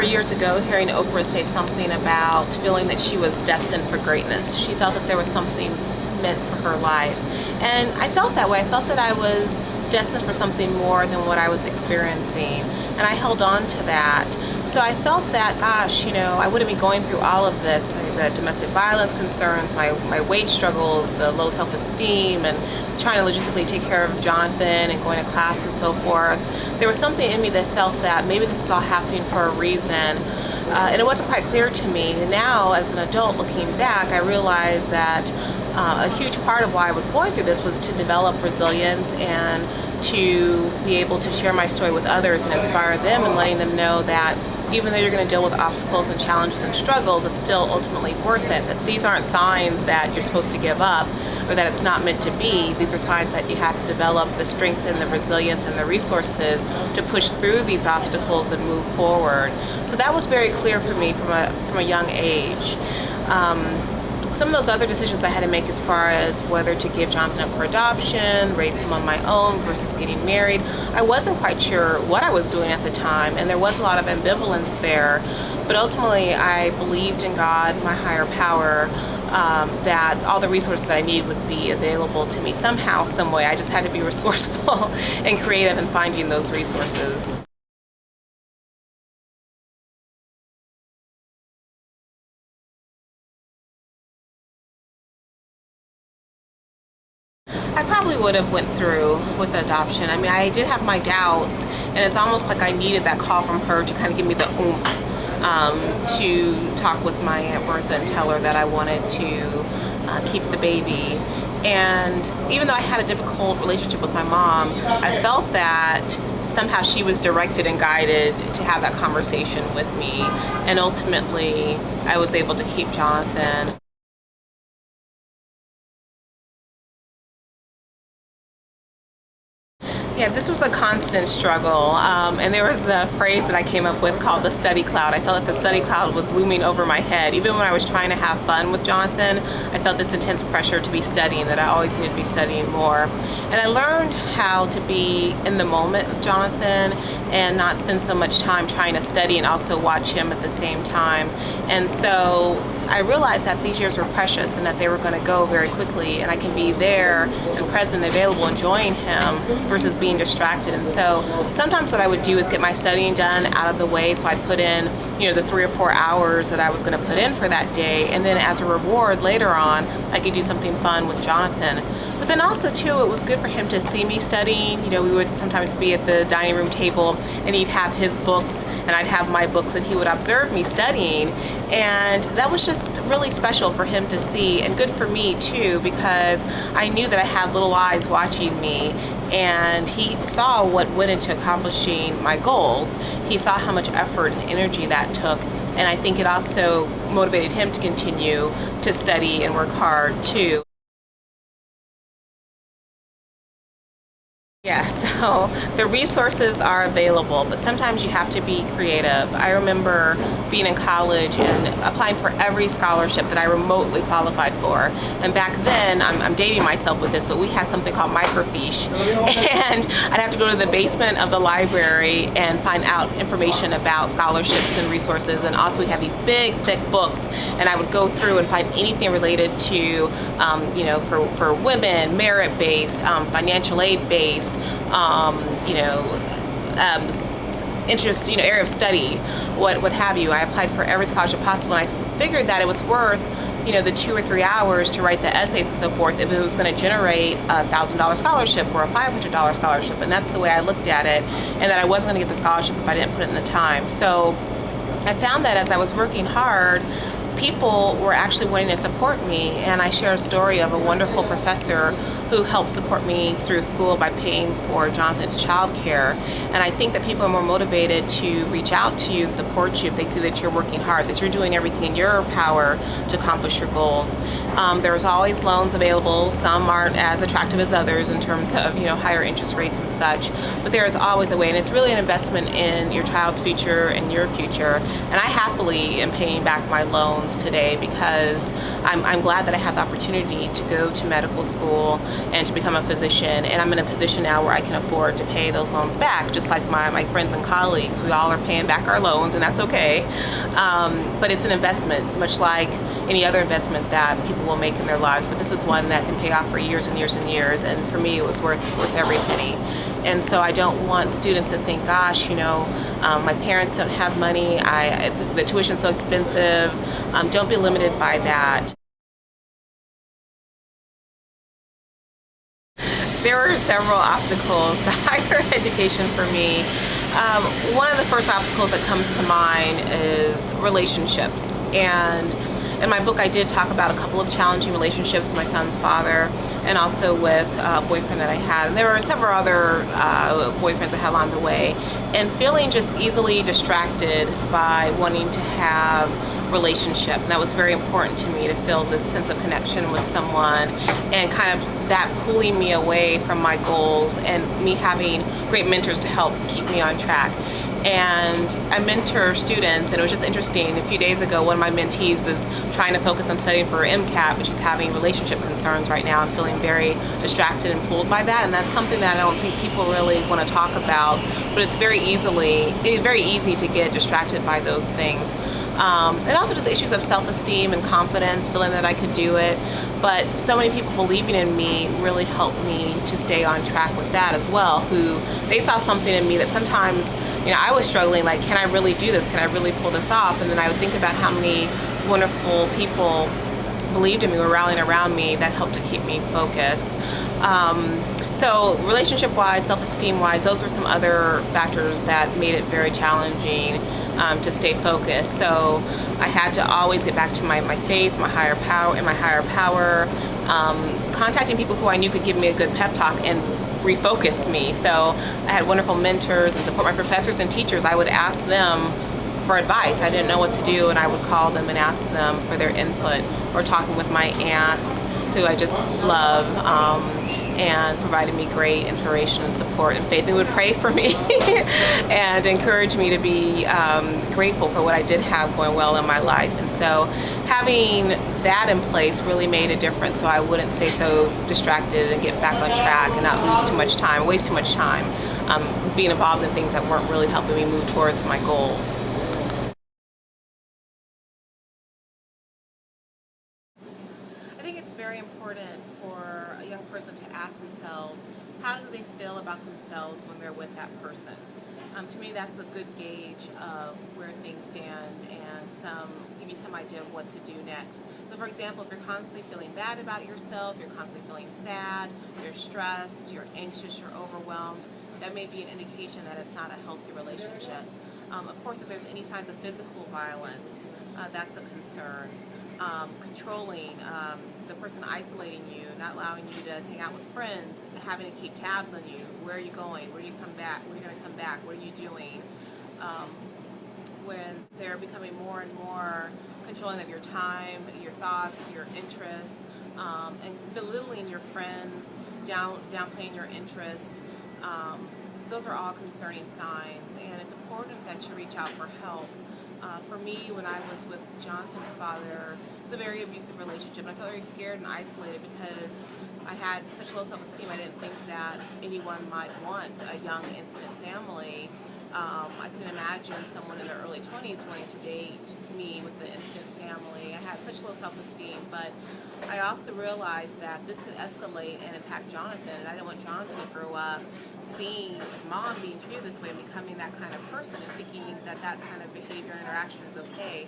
years ago hearing Oprah say something about feeling that she was destined for greatness. She felt that there was something meant for her life. And I felt that way. I felt that I was destined for something more than what I was experiencing. And I held on to that. So I felt that, gosh, I wouldn't be going through all of this, the domestic violence concerns, my weight struggles, the low self-esteem, and trying to logistically take care of Jonathan and going to class and so forth. There was something in me that felt that maybe this is all happening for a reason. And it wasn't quite clear to me. And now, as an adult looking back, I realized that a huge part of why I was going through this was to develop resilience and to be able to share my story with others and inspire them and letting them know that even though you're going to deal with obstacles and challenges and struggles, it's still ultimately worth it. That these aren't signs that you're supposed to give up or that it's not meant to be. These are signs that you have to develop the strength and the resilience and the resources to push through these obstacles and move forward. So that was very clear for me from a young age. Some of those other decisions I had to make as far as whether to give Jonathan up for adoption, raise him on my own versus getting married, I wasn't quite sure what I was doing at the time, and there was a lot of ambivalence there. But ultimately, I believed in God, my higher power, that all the resources that I needed would be available to me somehow, some way. I just had to be resourceful and creative in finding those resources. I probably would have went through with the adoption. I mean, I did have my doubts, and it's almost like I needed that call from her to kind of give me the oomph to talk with my Aunt Bertha and tell her that I wanted to keep the baby. And even though I had a difficult relationship with my mom, I felt that somehow she was directed and guided to have that conversation with me, and ultimately I was able to keep Jonathan. Yeah, this was a constant struggle, and there was a phrase that I came up with called the study cloud. I felt like the study cloud was looming over my head. Even when I was trying to have fun with Jonathan, I felt this intense pressure to be studying, that I always needed to be studying more. And I learned how to be in the moment with Jonathan and not spend so much time trying to study and also watch him at the same time. And so I realized that these years were precious and that they were going to go very quickly, and I can be there and present and available enjoying him versus being distracted. And so sometimes what I would do is get my studying done out of the way, so I'd put in the 3 or 4 hours that I was going to put in for that day, and then as a reward later on I could do something fun with Jonathan. But then also too, it was good for him to see me studying. We would sometimes be at the dining room table and he'd have his books and I'd have my books, and he would observe me studying, and that was just really special for him to see, and good for me too, because I knew that I had little eyes watching me, and he saw what went into accomplishing my goals. He saw how much effort and energy that took, and I think it also motivated him to continue to study and work hard too. Yeah, so the resources are available, but sometimes you have to be creative. I remember being in college and applying for every scholarship that I remotely qualified for. And back then, I'm dating myself with this, but we had something called microfiche. And I'd have to go to the basement of the library and find out information about scholarships and resources. And also we had these big, thick books, and I would go through and find anything related to, for women, merit-based, financial aid-based, interest, area of study, what have you. I applied for every scholarship possible, and I figured that it was worth, the 2 or 3 hours to write the essays and so forth if it was going to generate a $1,000 scholarship or a $500 scholarship, and that's the way I looked at it, and that I wasn't going to get the scholarship if I didn't put in the time. So I found that as I was working hard, people were actually wanting to support me, and I share a story of a wonderful professor who helped support me through school by paying for Jonathan's child care. And I think that people are more motivated to reach out to you, support you, if they see that you're working hard, that you're doing everything in your power to accomplish your goals. There's always loans available. Some aren't as attractive as others in terms of, higher interest rates and such, but there is always a way, and it's really an investment in your child's future and your future. And I happily am paying back my loans today because I'm glad that I have the opportunity to go to medical school and to become a physician, and I'm in a position now where I can afford to pay those loans back, just like my friends and colleagues. We all are paying back our loans, and that's okay. But it's an investment, much like any other investment that people will make in their lives. But this is one that can pay off for years and years and years, and for me it was worth every penny. And so I don't want students to think, gosh, my parents don't have money, the tuition's so expensive. Don't be limited by that. There were several obstacles to higher education for me. One of the first obstacles that comes to mind is relationships. And in my book I did talk about a couple of challenging relationships with my son's father and also with a boyfriend that I had. And there were several other boyfriends I had along the way. And feeling just easily distracted by wanting to have relationship. And that was very important to me, to feel this sense of connection with someone and kind of that pulling me away from my goals and me having great mentors to help keep me on track. And I mentor students, and it was just interesting. A few days ago, one of my mentees is trying to focus on studying for her MCAT, but she's having relationship concerns right now and feeling very distracted and pulled by that. And that's something that I don't think people really want to talk about, but it's very easy to get distracted by those things. And also just issues of self-esteem and confidence, feeling that I could do it. But so many people believing in me really helped me to stay on track with that as well, who they saw something in me that sometimes I was struggling, like, can I really do this? Can I really pull this off? And then I would think about how many wonderful people believed in me, were rallying around me, that helped to keep me focused. So relationship-wise, self-esteem-wise, those were some other factors that made it very challenging to stay focused. So I had to always get back to my faith, my higher power, contacting people who I knew could give me a good pep talk and refocused me. So I had wonderful mentors and support. My professors and teachers, I would ask them for advice. I didn't know what to do, and I would call them and ask them for their input, or talking with my aunt, who I just love, and provided me great inspiration and support and faith, and would pray for me and encourage me to be grateful for what I did have going well in my life. And so having that in place really made a difference, so I wouldn't stay so distracted and get back on track and not waste too much time being involved in things that weren't really helping me move towards my goal. I think it's very important for a young person to ask themselves, how do they feel about themselves when they're with that person? To me, that's a good gauge of where things stand and give you some idea of what to do next. So for example, if you're constantly feeling bad about yourself, you're constantly feeling sad, you're stressed, you're anxious, you're overwhelmed, that may be an indication that it's not a healthy relationship. Of course, if there's any signs of physical violence, that's a concern. Controlling, the person isolating you, not allowing you to hang out with friends, having to keep tabs on you. Where are you going? Where are you come back? Where are you going to come back? What are you doing? When they're becoming more and more controlling of your time, your thoughts, your interests, and belittling your friends, downplaying your interests, those are all concerning signs, and it's important that you reach out for help. For me, when I was with Jonathan's father, it was a very abusive relationship. I felt very scared and isolated because I had such low self-esteem. I didn't think that anyone might want a young instant family. I couldn't imagine someone in their early 20s wanting to date me with the instant family. I had such low self-esteem, but I also realized that this could escalate and impact Jonathan, and I didn't want Jonathan to grow up seeing his mom being treated this way and becoming that kind of person and thinking that that kind of behavior and interaction is okay.